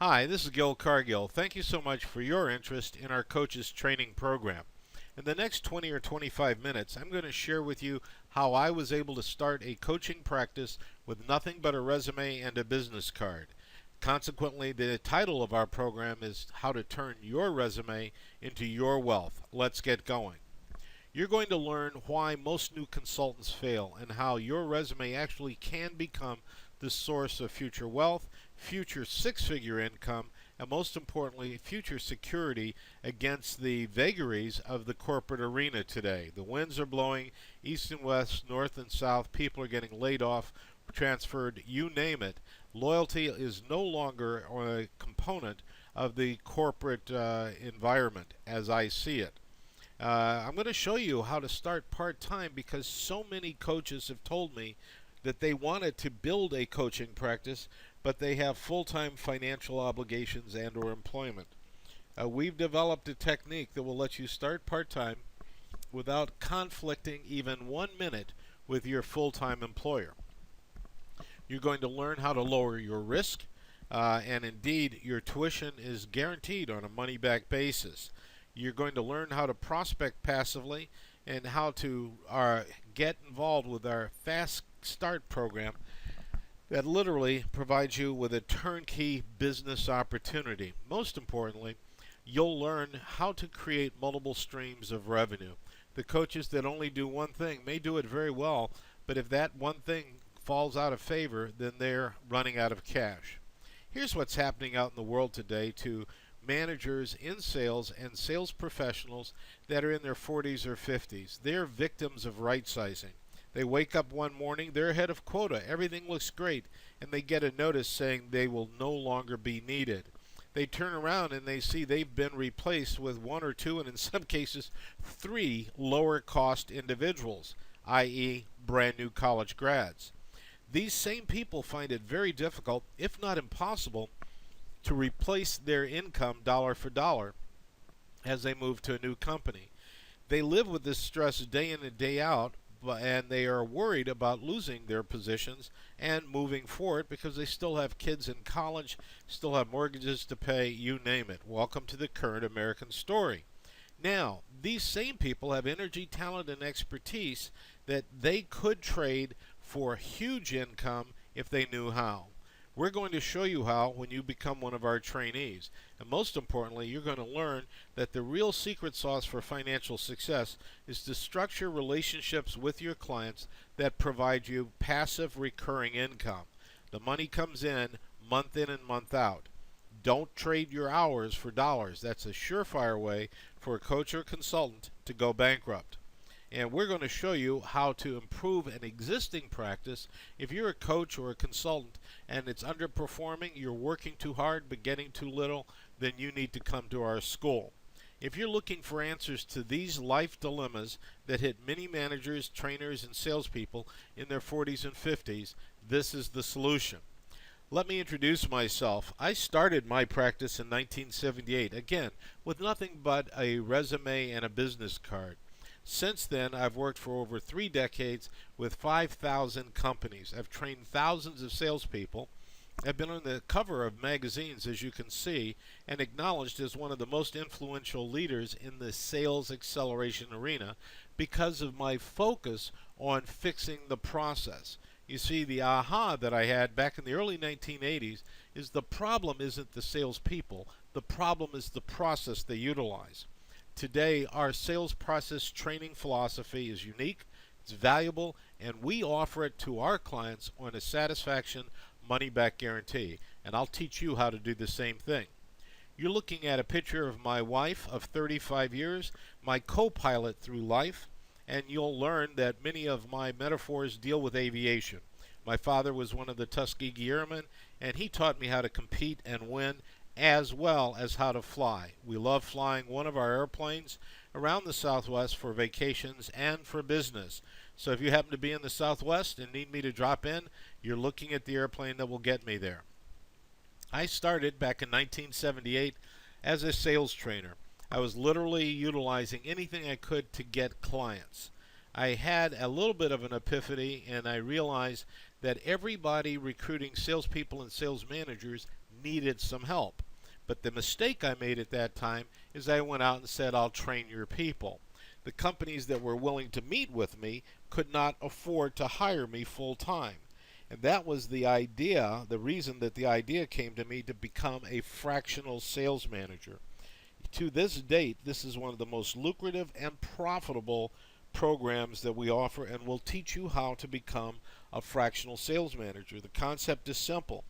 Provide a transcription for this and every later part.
Hi, this is Gil Cargill. Thank you so much for your interest in our coaches training program. In the next 20 or 25 minutes, I'm going to share with you how I was able to start a coaching practice with nothing but a resume and a business card. Consequently, the title of our program is How to Turn Your Resume into Your Wealth. Let's get going. You're going to learn why most new consultants fail and how your resume actually can become the source of future wealth, future six-figure income, and most importantly, future security against the vagaries of the corporate arena today. The winds are blowing east and west, north and south. People are getting laid off, transferred, you name it. Loyalty is no longer a component of the corporate environment as I see it. I'm going to show you how to start part-time because so many coaches have told me that they wanted to build a coaching practice, but they have full-time financial obligations and or employment. We've developed a technique that will let you start part-time without conflicting even 1 minute with your full-time employer. You're going to learn how to lower your risk, and indeed your tuition is guaranteed on a money-back basis. You're going to learn how to prospect passively and how to get involved with our Fast Start program that literally provides you with a turnkey business opportunity. Most importantly, you'll learn how to create multiple streams of revenue. The coaches that only do one thing may do it very well, but if that one thing falls out of favor, then they're running out of cash. Here's what's happening out in the world today to managers in sales and sales professionals that are in their 40s or 50s. They're victims of right sizing. They wake up one morning, they're ahead of quota, everything looks great, and they get a notice saying they will no longer be needed. They turn around and they see they've been replaced with one or two, and in some cases, three lower cost individuals, i.e., brand new college grads. These same people find it very difficult, if not impossible, to replace their income dollar for dollar as they move to a new company. They live with this stress day in and day out, and they are worried about losing their positions and moving forward because they still have kids in college, still have mortgages to pay, you name it. Welcome to the current American story. Now, these same people have energy, talent, and expertise that they could trade for huge income if they knew how. We're going to show you how when you become one of our trainees. And most importantly, you're going to learn that the real secret sauce for financial success is to structure relationships with your clients that provide you passive recurring income. The money comes in and month out. Don't trade your hours for dollars. That's a surefire way for a coach or consultant to go bankrupt. And we're going to show you how to improve an existing practice. If you're a coach or a consultant and it's underperforming, you're working too hard but getting too little, then you need to come to our school. If you're looking for answers to these life dilemmas that hit many managers, trainers, and salespeople in their 40s and 50s, this is the solution. Let me introduce myself. I started my practice in 1978, again, with nothing but a resume and a business card. Since then, I've worked for over 3 decades with 5,000 companies. I've trained thousands of salespeople. I've been on the cover of magazines, as you can see, and acknowledged as one of the most influential leaders in the sales acceleration arena because of my focus on fixing the process. You see, the aha that I had back in the early 1980s is the problem isn't the salespeople, the problem is the process they utilize. Today, our sales process training philosophy is unique, it's valuable, and we offer it to our clients on a satisfaction money-back guarantee. And I'll teach you how to do the same thing. You're looking at a picture of my wife of 35 years, my co-pilot through life, and you'll learn that many of my metaphors deal with aviation. My father was one of the Tuskegee Airmen, and he taught me how to compete and win as well as how to fly. We love flying one of our airplanes around the Southwest for vacations and for business. So if you happen to be in the Southwest and need me to drop in, you're looking at the airplane that will get me there. I started back in 1978 as a sales trainer. I was literally utilizing anything I could to get clients. I had a little bit of an epiphany, and I realized that everybody recruiting salespeople and sales managers needed some help. But the mistake I made at that time is I went out and said, I'll train your people. The companies that were willing to meet with me could not afford to hire me full time. And that was the idea, the reason that the idea came to me to become a fractional sales manager. To this date, this is one of the most lucrative and profitable programs that we offer, and will teach you how to become a fractional sales manager. The concept is simple.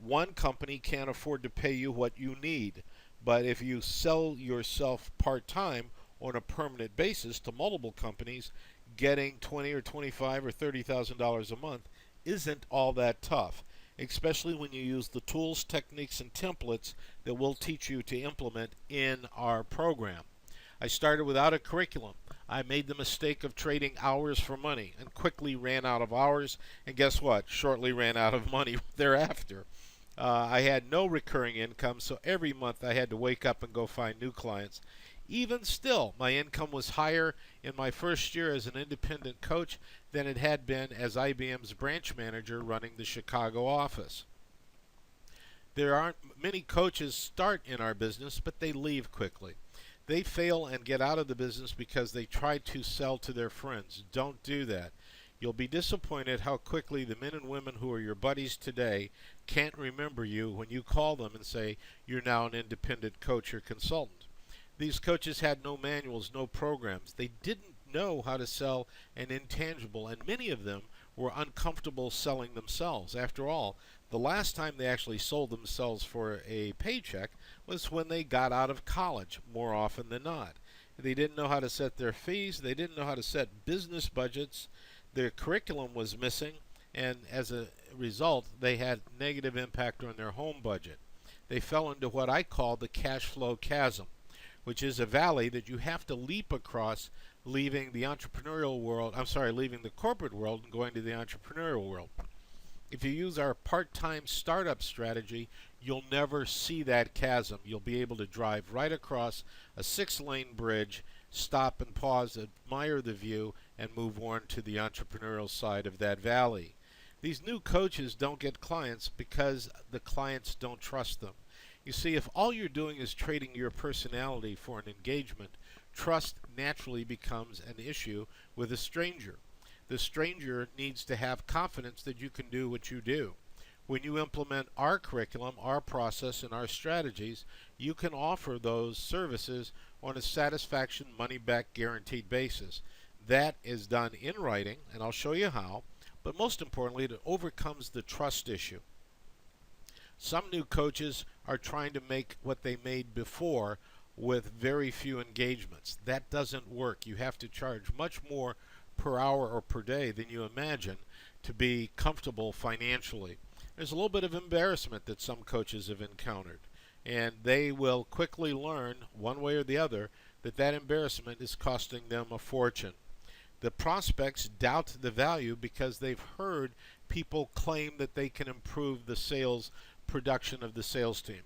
One company can't afford to pay you what you need, but if you sell yourself part-time on a permanent basis to multiple companies, getting $20 or $25 or $30,000 a month isn't all that tough, especially when you use the tools, techniques, and templates that we'll teach you to implement in our program. I started without a curriculum. I made the mistake of trading hours for money and quickly ran out of hours, and guess what? Shortly ran out of money thereafter. I had no recurring income, so every month I had to wake up and go find new clients. Even still, my income was higher in my first year as an independent coach than it had been as IBM's branch manager running the Chicago office. There aren't many coaches start in our business, but they leave quickly. They fail and get out of the business because they try to sell to their friends. Don't do that. You'll be disappointed how quickly the men and women who are your buddies today can't remember you when you call them and say you're now an independent coach or consultant. These coaches had no manuals, no programs. They didn't know how to sell an intangible, and many of them were uncomfortable selling themselves. After all, the last time they actually sold themselves for a paycheck was when they got out of college, more often than not. They didn't know how to set their fees. They didn't know how to set business budgets. Their curriculum was missing, and as a result, they had negative impact on their home budget. They fell into what I call the cash flow chasm, which is a valley that you have to leap across, leaving the leaving the corporate world and going to the entrepreneurial world. If you use our part-time startup strategy, you'll never see that chasm. You'll be able to drive right across a 6-lane bridge, stop and pause, admire the view, and move on to the entrepreneurial side of that valley. These new coaches don't get clients because the clients don't trust them. You see, if all you're doing is trading your personality for an engagement, trust naturally becomes an issue with a stranger. The stranger needs to have confidence that you can do what you do. When you implement our curriculum, our process, and our strategies, you can offer those services on a satisfaction money-back guaranteed basis. That is done in writing, and I'll show you how, but most importantly, it overcomes the trust issue. Some new coaches are trying to make what they made before with very few engagements. That doesn't work. You have to charge much more per hour or per day than you imagine to be comfortable financially. There's a little bit of embarrassment that some coaches have encountered, and they will quickly learn, one way or the other, that that embarrassment is costing them a fortune. The prospects doubt the value because they've heard people claim that they can improve the sales production of the sales team.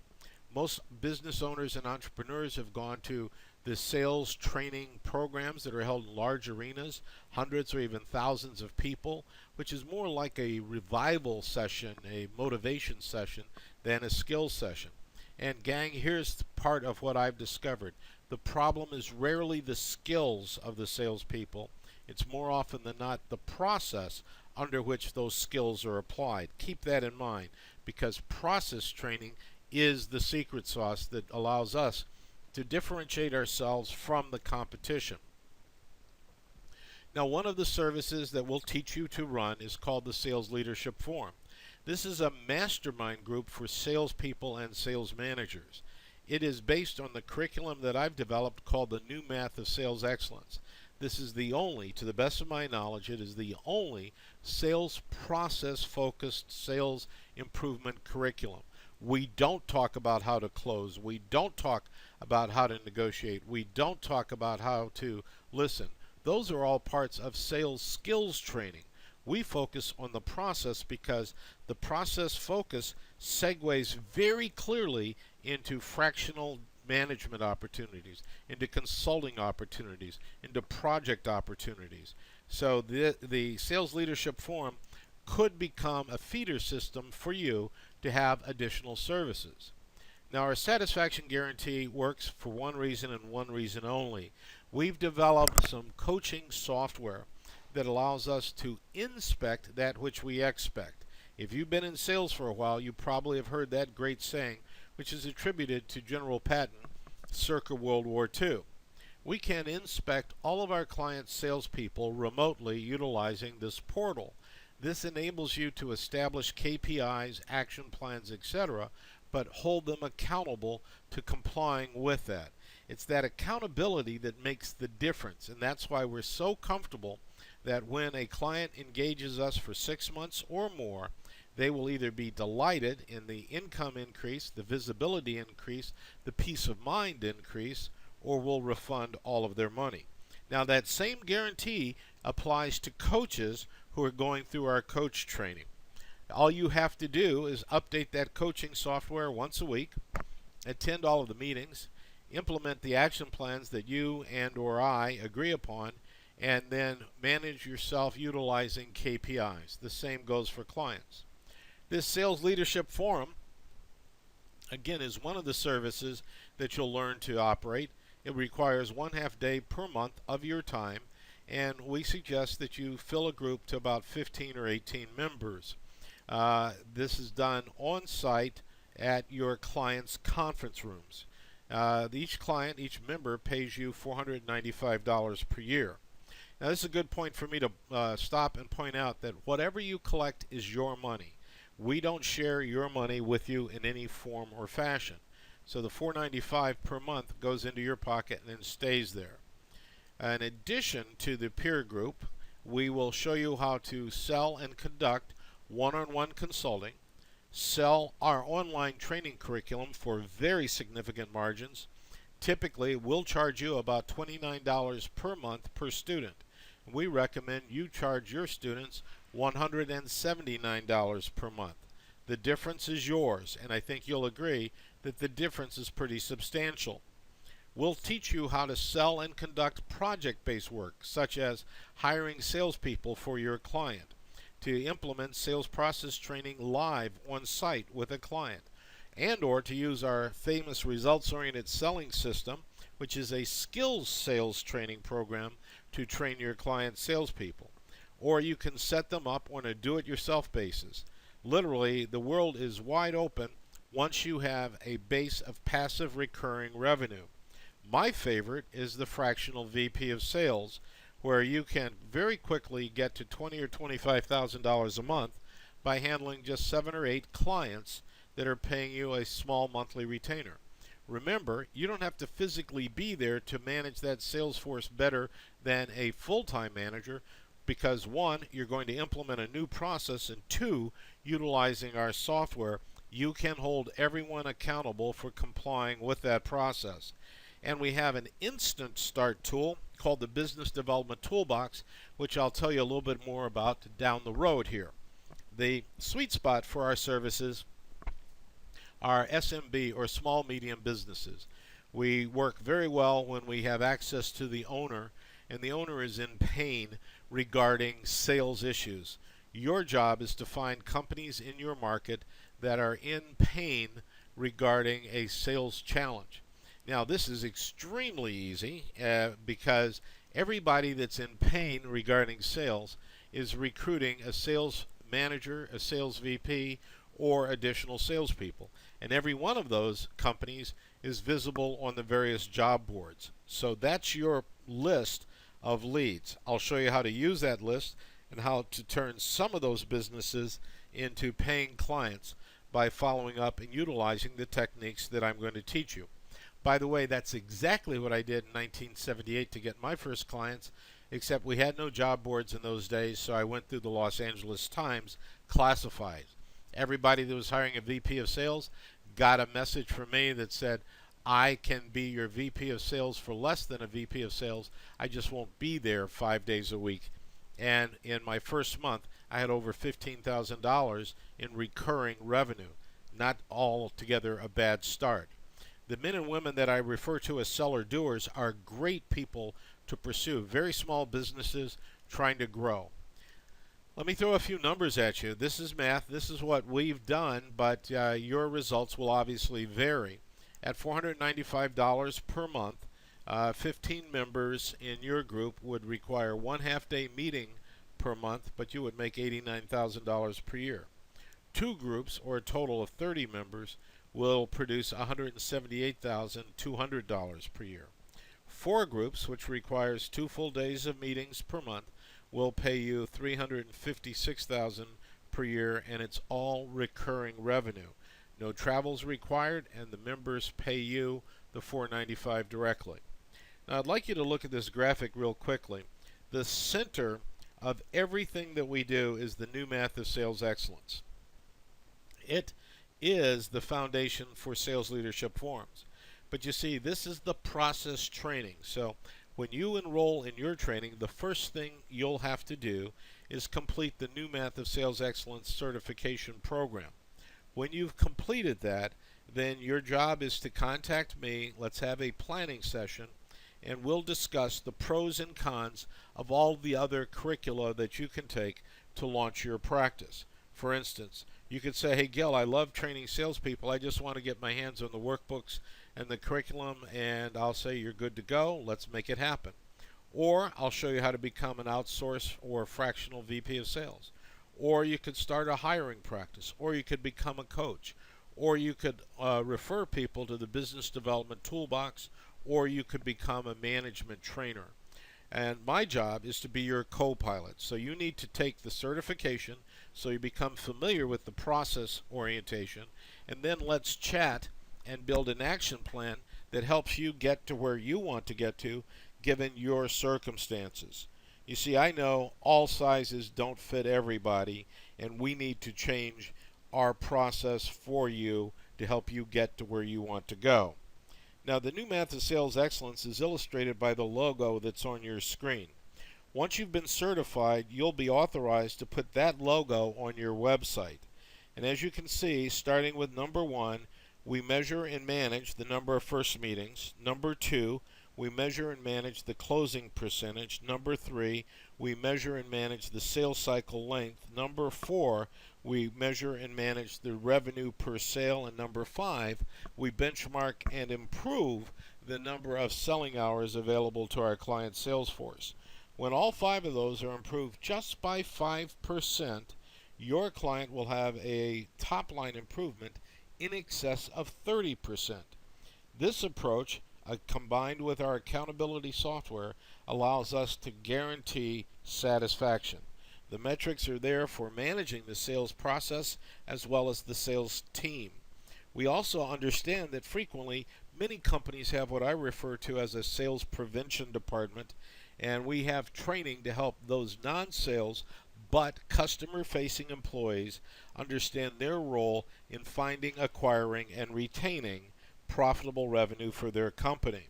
Most business owners and entrepreneurs have gone to the sales training programs that are held in large arenas, hundreds or even thousands of people, which is more like a revival session, a motivation session, than a skills session. And gang, here's part of what I've discovered. The problem is rarely the skills of the salespeople. It's more often than not the process under which those skills are applied. Keep that in mind, because process training is the secret sauce that allows us to differentiate ourselves from the competition. Now, one of the services that we'll teach you to run is called the Sales Leadership Forum. This is a mastermind group for salespeople and sales managers. It is based on the curriculum that I've developed called the New Math of Sales Excellence. This is the only, to the best of my knowledge, it is the only sales process focused sales improvement curriculum. We don't talk about how to close. We don't talk about how to negotiate. We don't talk about how to listen. Those are all parts of sales skills training. We focus on the process because the process focus segues very clearly into fractional management opportunities, into consulting opportunities, into project opportunities. So the Sales Leadership Forum could become a feeder system for you to have additional services. Now, our satisfaction guarantee works for one reason and one reason only. We've developed some coaching software that allows us to inspect that which we expect. If you've been in sales for a while, you probably have heard that great saying, which is attributed to General Patton circa World War II. We can inspect all of our clients' salespeople remotely utilizing this portal. This enables you to establish KPIs, action plans, etc., but hold them accountable to complying with that. It's that accountability that makes the difference, and that's why we're so comfortable that when a client engages us for 6 months or more, they will either be delighted in the income increase, the visibility increase, the peace of mind increase, or will refund all of their money. Now, that same guarantee applies to coaches who are going through our coach training. All you have to do is update that coaching software once a week, attend all of the meetings, implement the action plans that you and or I agree upon, and then manage yourself utilizing KPIs. The same goes for clients. This Sales Leadership Forum, again, is one of the services that you'll learn to operate. It requires 1/2 day per month of your time, and we suggest that you fill a group to about 15 or 18 members. This is done on site at your client's conference rooms. Each client, each member, pays you $495 per year. Now, this is a good point for me to stop and point out that whatever you collect is your money. We don't share your money with you in any form or fashion. So the $495 per month goes into your pocket and then stays there. In addition to the peer group, we will show you how to sell and conduct one-on-one consulting, sell our online training curriculum for very significant margins. Typically, we'll charge you about $29 per month per student. We recommend you charge your students $179 per month. The difference is yours, and I think you'll agree that the difference is pretty substantial. We'll teach you how to sell and conduct project-based work, such as hiring salespeople for your client, to implement sales process training live on site with a client, and or to use our famous results-oriented selling system, which is a skills sales training program to train your client salespeople. Or you can set them up on a do-it-yourself basis. Literally, the world is wide open once you have a base of passive recurring revenue. My favorite is the fractional VP of sales, where you can very quickly get to $20,000 or $25,000 a month by handling just 7 or 8 clients that are paying you a small monthly retainer. Remember, you don't have to physically be there to manage that sales force better than a full-time manager, because 1, you're going to implement a new process, and 2, utilizing our software, you can hold everyone accountable for complying with that process. And we have an instant start tool called the Business Development Toolbox, which I'll tell you a little bit more about down the road here. The sweet spot for our services are SMB, or small medium businesses. We work very well when we have access to the owner, and the owner is in pain regarding sales issues. Your job is to find companies in your market that are in pain regarding a sales challenge. Now, this is extremely easy because everybody that's in pain regarding sales is recruiting a sales manager, a sales VP, or additional salespeople. And every one of those companies is visible on the various job boards. So that's your list of leads. I'll show you how to use that list and how to turn some of those businesses into paying clients by following up and utilizing the techniques that I'm going to teach you. By the way, that's exactly what I did in 1978 to get my first clients, except we had no job boards in those days, so I went through the Los Angeles Times classifieds. Everybody that was hiring a VP of sales got a message from me that said, I can be your VP of sales for less than a VP of sales. I just won't be there 5 days a week. And in my first month, I had over $15,000 in recurring revenue. Not altogether a bad start. The men and women that I refer to as seller doers are great people to pursue. Very small businesses trying to grow. Let me throw a few numbers at you. This is math. This is what we've done, but your results will obviously vary. At $495 per month, 15 members in your group would require one half-day meeting per month, but you would make $89,000 per year. Two groups, or a total of 30 members, will produce $178,200 per year. Four groups, which requires 2 full days of meetings per month, will pay you $356,000 per year, and it's all recurring revenue. No travels required, and the members pay you the $495 directly. Now, I'd like you to look at this graphic real quickly. The center of everything that we do is the new math of sales excellence. It is the foundation for sales leadership forums. But you see, this is the process training. So when you enroll in your training, the first thing you'll have to do is complete the new Math of Sales Excellence certification program. When you've completed that, then your job is to contact me. Let's have a planning session, and we'll discuss the pros and cons of all the other curricula that you can take to launch your practice. For instance, you could say, hey Gil, I love training salespeople. I just want to get my hands on the workbooks and the curriculum, and I'll say you're good to go. Let's make it happen. Or I'll show you how to become an outsource or fractional VP of sales. Or you could start a hiring practice, or you could become a coach, or you could refer people to the business development toolbox, or you could become a management trainer. And my job is to be your co-pilot. So you need to take the certification so you become familiar with the process orientation, and then let's chat and build an action plan that helps you get to where you want to get to given your circumstances. You see, I know all sizes don't fit everybody, and we need to change our process for you to help you get to where you want to go. Now, the new Math of Sales Excellence is illustrated by the logo that's on your screen. Once you've been certified, you'll be authorized to put that logo on your website. And as you can see, starting with number 1, we measure and manage the number of first meetings. Number 2, we measure and manage the closing percentage. Number 3, we measure and manage the sales cycle length. Number 4, we measure and manage the revenue per sale. And number 5, we benchmark and improve the number of selling hours available to our client sales force. When all 5 of those are improved just by 5%, your client will have a top-line improvement in excess of 30%. This approach, combined with our accountability software, allows us to guarantee satisfaction. The metrics are there for managing the sales process as well as the sales team. We also understand that frequently many companies have what I refer to as a sales prevention department, and we have training to help those non-sales but customer-facing employees understand their role in finding, acquiring, and retaining profitable revenue for their company.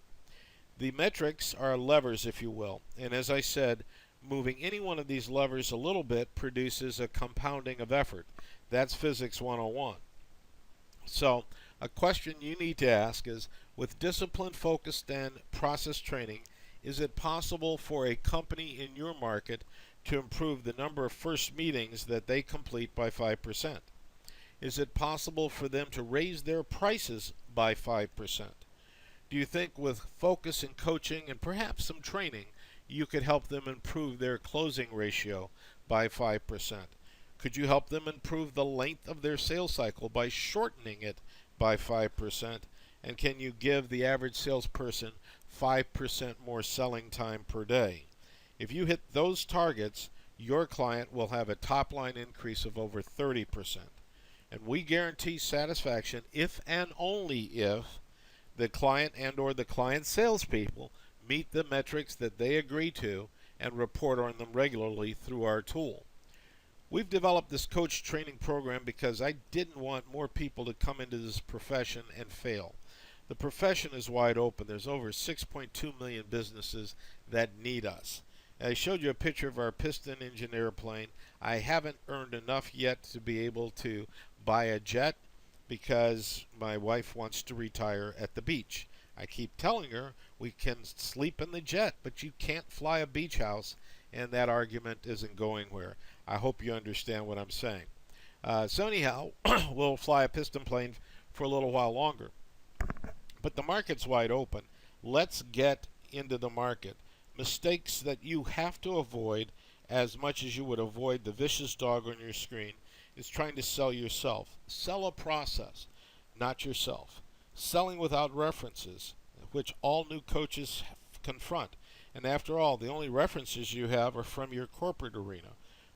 The metrics are levers, if you will, and as I said, moving any one of these levers a little bit produces a compounding of effort. That's Physics 101. So, a question you need to ask is, with discipline, focused, and process training, is it possible for a company in your market to improve the number of first meetings that they complete by 5%? Is it possible for them to raise their prices by 5%? Do you think with focus and coaching and perhaps some training, you could help them improve their closing ratio by 5%? Could you help them improve the length of their sales cycle by shortening it by 5%? And can you give the average salesperson 5% more selling time per day? If you hit those targets, your client will have a top-line increase of over 30%. And we guarantee satisfaction if and only if the client and or the client salespeople meet the metrics that they agree to and report on them regularly through our tool. We've developed this coach training program because I didn't want more people to come into this profession and fail. The profession is wide open. There's over 6.2 million businesses that need us. I showed you a picture of our piston engine airplane. I haven't earned enough yet to be able to buy a jet because my wife wants to retire at the beach. I keep telling her we can sleep in the jet, but you can't fly a beach house and that argument isn't going where. I hope you understand what I'm saying. So anyhow, we'll fly a piston plane for a little while longer. But the market's wide open. Let's get into the market. Mistakes that you have to avoid as much as you would avoid the vicious dog on your screen is trying to sell yourself. Sell a process, not yourself. Selling without references, which all new coaches confront. And after all, the only references you have are from your corporate arena.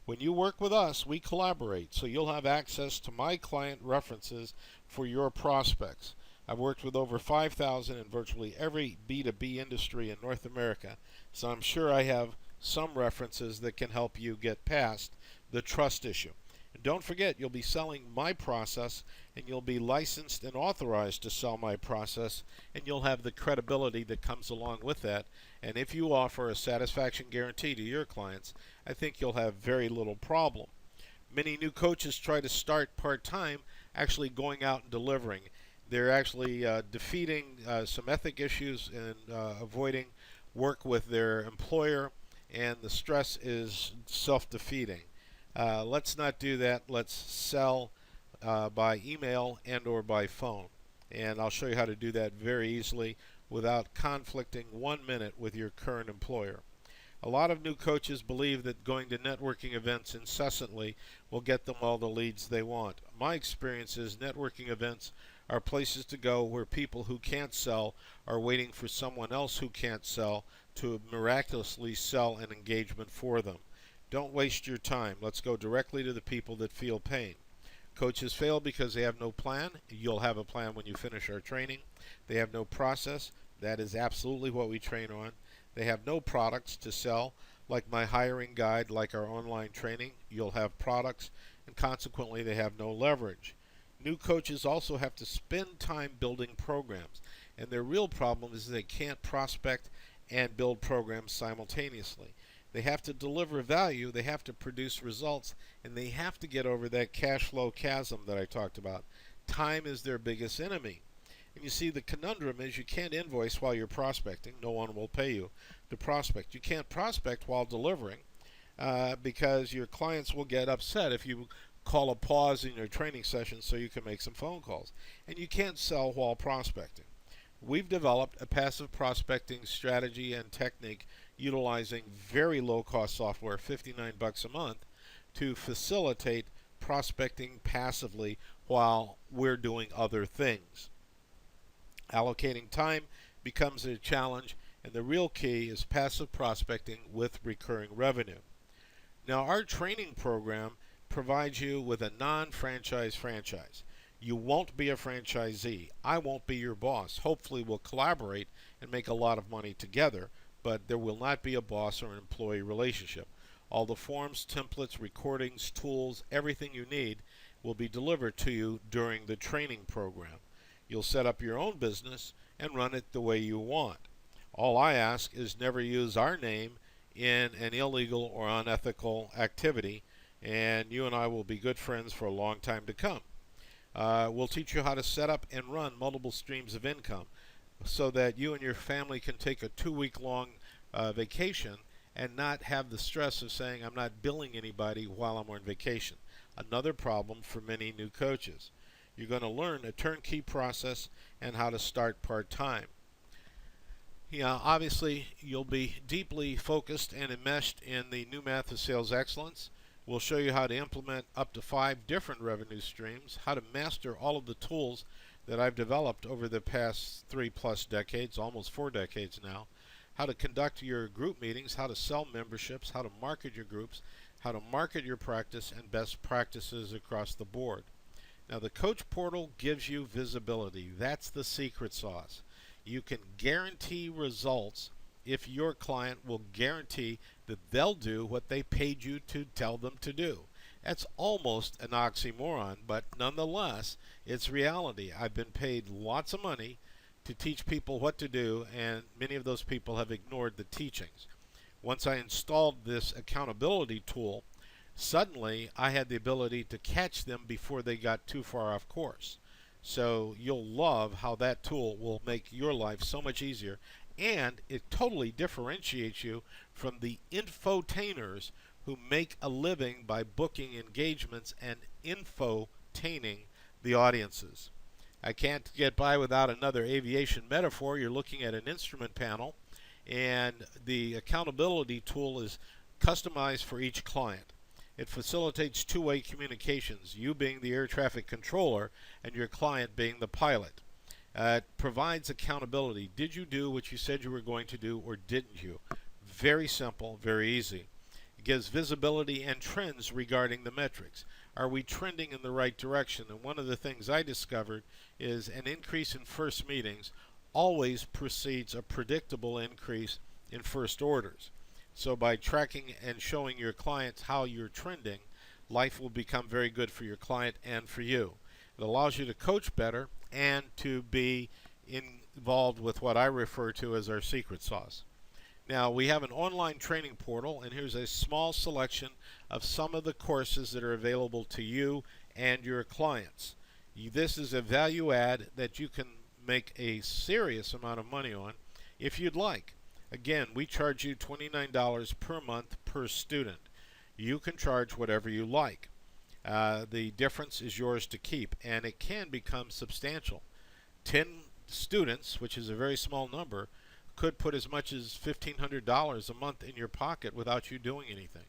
When you work with us, we collaborate, so you'll have access to my client references for your prospects. I've worked with over 5,000 in virtually every B2B industry in North America, so I'm sure I have some references that can help you get past the trust issue. And don't forget, you'll be selling my process, and you'll be licensed and authorized to sell my process, and you'll have the credibility that comes along with that. And if you offer a satisfaction guarantee to your clients, I think you'll have very little problem. Many new coaches try to start part-time actually going out and delivering. They're actually defeating some ethic issues and avoiding work with their employer, and the stress is self-defeating. Let's not do that. Let's sell by email and or by phone. And I'll show you how to do that very easily without conflicting 1 minute with your current employer. A lot of new coaches believe that going to networking events incessantly will get them all the leads they want. My experience is networking events are places to go where people who can't sell are waiting for someone else who can't sell to miraculously sell an engagement for them. Don't waste your time. Let's go directly to the people that feel pain. Coaches fail because they have no plan. You'll have a plan when you finish our training. They have no process. That is absolutely what we train on. They have no products to sell, like my hiring guide, like our online training. You'll have products, and consequently they have no leverage. New coaches also have to spend time building programs, and their real problem is they can't prospect and build programs simultaneously. They have to deliver value, they have to produce results, and they have to get over that cash flow chasm that I talked about. Time is their biggest enemy. And you see, the conundrum is you can't invoice while you're prospecting. No one will pay you to prospect. You can't prospect while delivering because your clients will get upset if you call a pause in your training session so you can make some phone calls. And you can't sell while prospecting. We've developed a passive prospecting strategy and technique utilizing very low-cost software, $59 a month, to facilitate prospecting passively while we're doing other things. Allocating time becomes a challenge, and the real key is passive prospecting with recurring revenue. Now, our training program provides you with a non-franchise franchise. You won't be a franchisee. I won't be your boss. Hopefully, we'll collaborate and make a lot of money together, but there will not be a boss or an employee relationship. All the forms, templates, recordings, tools, everything you need will be delivered to you during the training program. You'll set up your own business and run it the way you want. All I ask is never use our name in an illegal or unethical activity, and you and I will be good friends for a long time to come. We'll teach you how to set up and run multiple streams of income so that you and your family can take a 2-week-long vacation and not have the stress of saying, I'm not billing anybody while I'm on vacation. Another problem for many new coaches. You're going to learn a turnkey process and how to start part-time. Obviously, you'll be deeply focused and enmeshed in the new math of sales excellence. We'll show you how to implement up to 5 different revenue streams, how to master all of the tools that I've developed over the past 3+ decades, almost 4 decades now, how to conduct your group meetings, how to sell memberships, how to market your groups, how to market your practice, and best practices across the board. Now, the Coach Portal gives you visibility. That's the secret sauce. You can guarantee results if your client will guarantee that they'll do what they paid you to tell them to do. That's almost an oxymoron, but nonetheless, it's reality. I've been paid lots of money to teach people what to do, and many of those people have ignored the teachings. Once I installed this accountability tool, suddenly I had the ability to catch them before they got too far off course. So you'll love how that tool will make your life so much easier and it totally differentiates you from the infotainers who make a living by booking engagements and infotaining the audiences. I can't get by without another aviation metaphor. You're looking at an instrument panel, and the accountability tool is customized for each client. It facilitates two-way communications, you being the air traffic controller and your client being the pilot. It provides accountability. Did you do what you said you were going to do, or didn't you? Very simple, very easy. It gives visibility and trends regarding the metrics. Are we trending in the right direction? And one of the things I discovered is an increase in first meetings always precedes a predictable increase in first orders. So by tracking and showing your clients how you're trending, life will become very good for your client and for you. It allows you to coach better and to be involved with what I refer to as our secret sauce. Now, we have an online training portal, and here's a small selection of some of the courses that are available to you and your clients. This is a value add that you can make a serious amount of money on if you'd like. Again, we charge you $29 per month per student. You can charge whatever you like. The difference is yours to keep, and it can become substantial. 10 students, which is a very small number, could put as much as $1,500 a month in your pocket without you doing anything.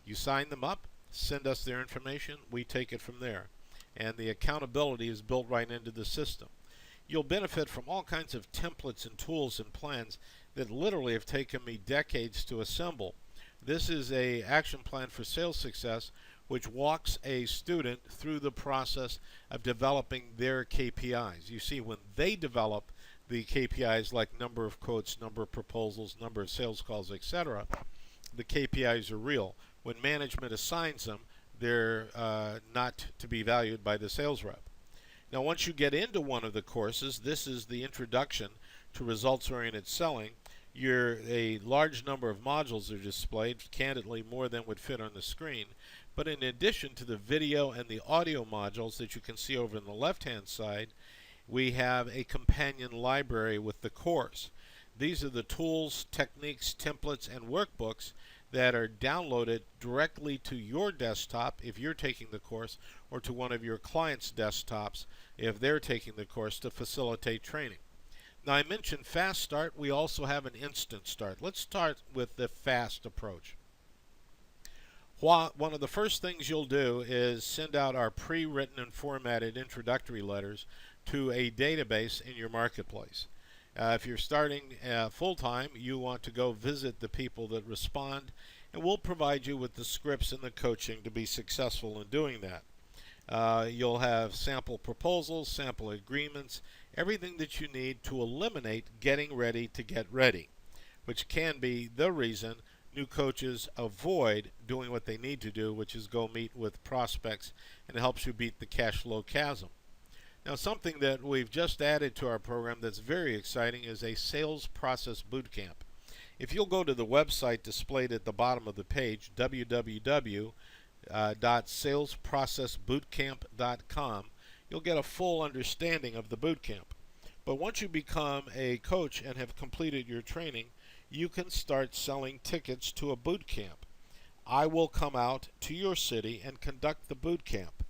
You sign them up, send us their information, we take it from there. And the accountability is built right into the system. You'll benefit from all kinds of templates and tools and plans that literally have taken me decades to assemble. This is an action plan for sales success which walks a student through the process of developing their KPIs. You see, when they develop the KPIs like number of quotes, number of proposals, number of sales calls, etc., the KPIs are real. When management assigns them, they're not to be valued by the sales rep. Now, once you get into one of the courses, this is the introduction to results-oriented selling. A large number of modules are displayed, candidly more than would fit on the screen. But in addition to the video and the audio modules that you can see over on the left-hand side, we have a companion library with the course. These are the tools, techniques, templates, and workbooks that are downloaded directly to your desktop if you're taking the course, or to one of your clients' desktops if they're taking the course, to facilitate training. Now, I mentioned fast start. We also have an instant start. Let's start with the fast approach. One of the first things you'll do is send out our pre-written and formatted introductory letters to a database in your marketplace. If you're starting full-time, you want to go visit the people that respond, and we'll provide you with the scripts and the coaching to be successful in doing that. You'll have sample proposals, sample agreements, everything that you need to eliminate getting ready to get ready, which can be the reason new coaches avoid doing what they need to do, which is go meet with prospects, and it helps you beat the cash flow chasm. Now, something that we've just added to our program that's very exciting is a sales process bootcamp. If you'll go to the website displayed at the bottom of the page, www.salesprocessbootcamp.com, you'll get a full understanding of the bootcamp. But once you become a coach and have completed your training, you can start selling tickets to a boot camp. I will come out to your city and conduct the boot camp.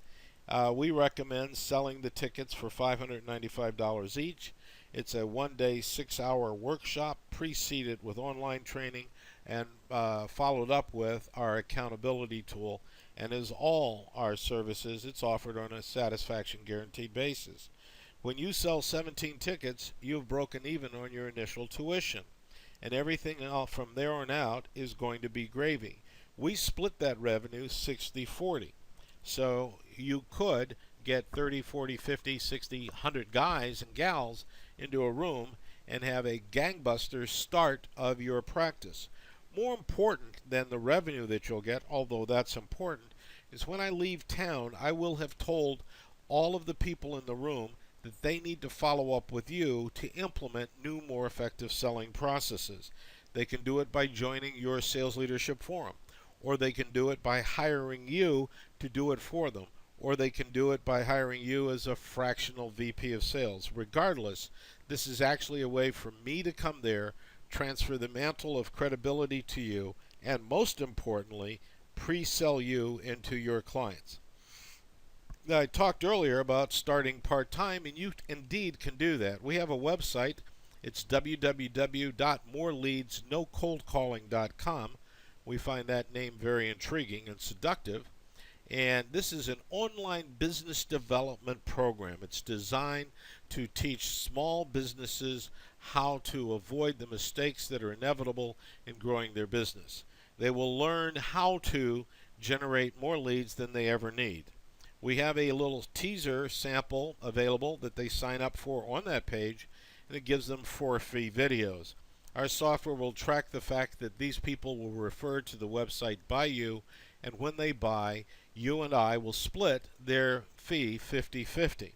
We recommend selling the tickets for $595 each. It's a one-day, 6-hour workshop preceded with online training and followed up with our accountability tool. And as all our services, it's offered on a satisfaction guaranteed basis. When you sell 17 tickets, you've broken even on your initial tuition. And everything else from there on out is going to be gravy. We split that revenue 60-40. So you could get 30, 40, 50, 60, 100 guys and gals into a room and have a gangbuster start of your practice. More important than the revenue that you'll get, although that's important, is when I leave town, I will have told all of the people in the room that they need to follow up with you to implement new, more effective selling processes. They can do it by joining your sales leadership forum, or they can do it by hiring you to do it for them, or they can do it by hiring you as a fractional VP of sales. Regardless, this is actually a way for me to come there, transfer the mantle of credibility to you, and most importantly, pre-sell you into your clients. Now, I talked earlier about starting part-time, and you indeed can do that. We have a website. It's www.moreleadsnocoldcalling.com. We find that name very intriguing and seductive. And this is an online business development program. It's designed to teach small businesses how to avoid the mistakes that are inevitable in growing their business. They will learn how to generate more leads than they ever need. We have a little teaser sample available that they sign up for on that page, and it gives them 4 free videos. Our software will track the fact that these people will refer to the website by you, and when they buy, you and I will split their fee 50-50.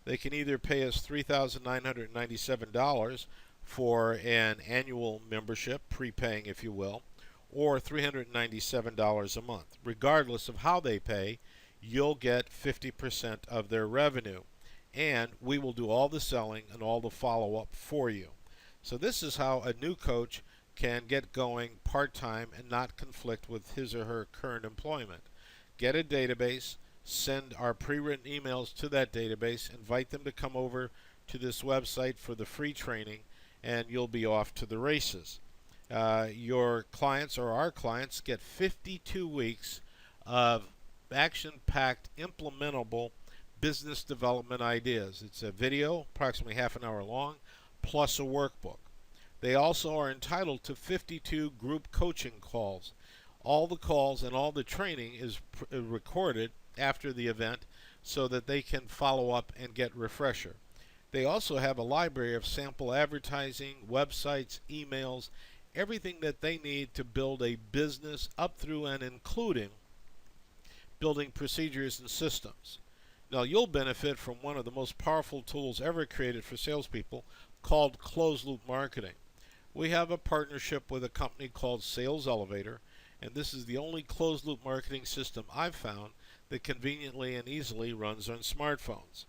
They can either pay us $3,997 for an annual membership, prepaying if you will, or $397 a month. Regardless of how they pay, you'll get 50% of their revenue, and we will do all the selling and all the follow-up for you. So this is how a new coach can get going part-time and not conflict with his or her current employment. Get a database, send our pre-written emails to that database, invite them to come over to this website for the free training, and you'll be off to the races. Your clients or our clients get 52 weeks of action-packed, implementable business development ideas. It's a video, approximately half an hour long, plus a workbook. They also are entitled to 52 group coaching calls. All the calls and all the training is recorded after the event so that they can follow up and get refresher. They also have a library of sample advertising, websites, emails, everything that they need to build a business up through and including building procedures and systems. Now, you'll benefit from one of the most powerful tools ever created for salespeople called closed-loop marketing. We have a partnership with a company called Sales Elevator, and this is the only closed-loop marketing system I've found that conveniently and easily runs on smartphones.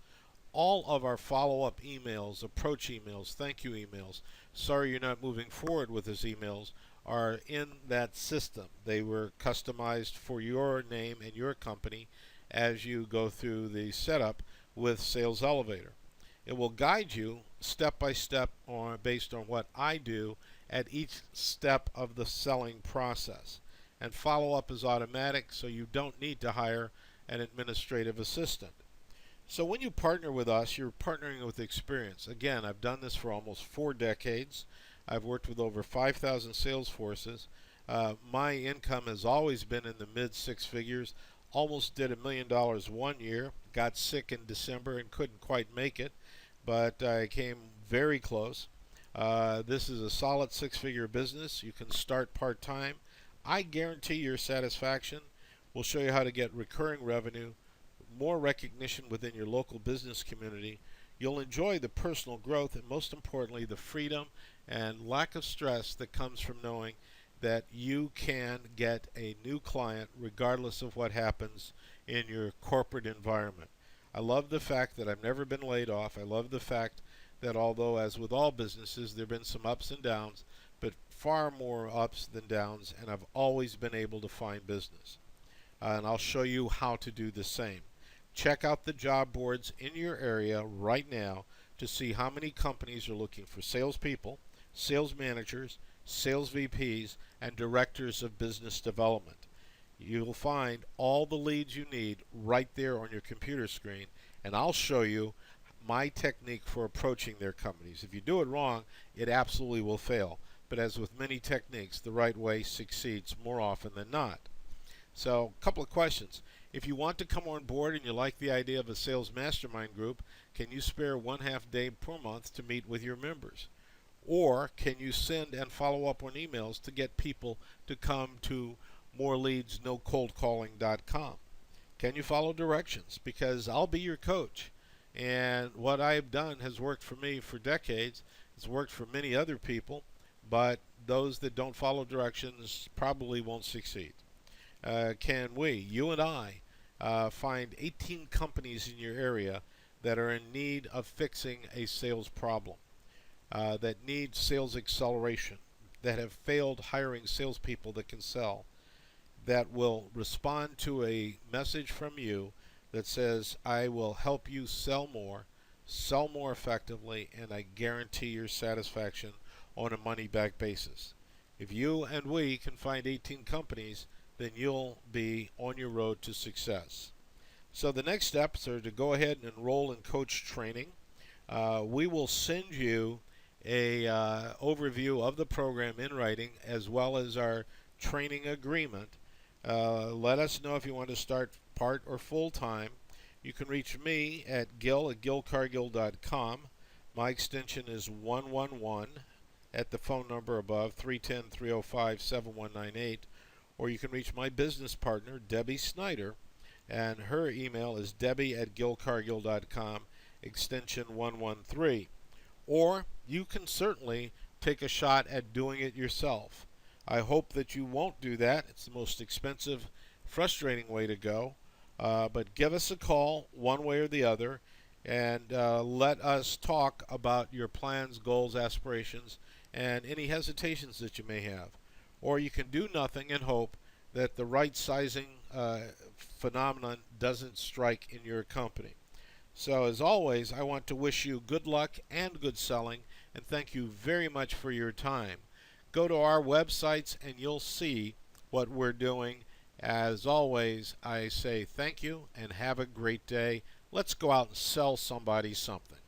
All of our follow-up emails, approach emails, thank you emails, sorry you're not moving forward with these emails, are in that system. They were customized for your name and your company as you go through the setup with Sales Elevator. It will guide you step by step based on what I do at each step of the selling process. And follow-up is automatic, so you don't need to hire an administrative assistant. So when you partner with us, you're partnering with experience. Again, I've done this for almost 4 decades. I've worked with over 5,000 sales forces. My income has always been in the mid 6 figures. Almost did $1 million one year. Got sick in December and couldn't quite make it, but I came very close. This is a solid 6-figure business. You can start part-time. I guarantee your satisfaction. We'll show you how to get recurring revenue, more recognition within your local business community. You'll enjoy the personal growth and, most importantly, the freedom and lack of stress that comes from knowing that you can get a new client regardless of what happens in your corporate environment. I love the fact that I've never been laid off. I love the fact that although, as with all businesses, there have been some ups and downs, but far more ups than downs, and I've always been able to find business. And I'll show you how to do the same. Check out the job boards in your area right now to see how many companies are looking for salespeople, sales managers, sales VPs, and directors of business development. You'll find all the leads you need right there on your computer screen, and I'll show you my technique for approaching their companies. If you do it wrong, it absolutely will fail. But as with many techniques, the right way succeeds more often than not. So, a couple of questions. If you want to come on board and you like the idea of a sales mastermind group, can you spare 1/2 day per month to meet with your members? Or can you send and follow up on emails to get people to come to moreleadsnocoldcalling.com? Can you follow directions? Because I'll be your coach. And what I've done has worked for me for decades. It's worked for many other people, but those that don't follow directions probably won't succeed. Can we, you and I, find 18 companies in your area that are in need of fixing a sales problem, that need sales acceleration, that have failed hiring salespeople that can sell, that will respond to a message from you that says, I will help you sell more effectively, and I guarantee your satisfaction on a money back basis. If you and we can find 18 companies, then you'll be on your road to success. So the next steps are to go ahead and enroll in coach training. We will send you a overview of the program in writing, as well as our training agreement. Let us know if you want to start part or full time. You can reach me at gil@gilcargill.com. My extension is 111 at the phone number above, 310-305-7198. Or you can reach my business partner, Debbie Snyder, and her email is debbie@gilcargill.com, extension 113. Or you can certainly take a shot at doing it yourself. I hope that you won't do that. It's the most expensive, frustrating way to go. But give us a call one way or the other, and let us talk about your plans, goals, aspirations, and any hesitations that you may have. Or you can do nothing and hope that the right sizing phenomenon doesn't strike in your company. So as always, I want to wish you good luck and good selling, and thank you very much for your time. Go to our websites and you'll see what we're doing. As always, I say thank you and have a great day. Let's go out and sell somebody something.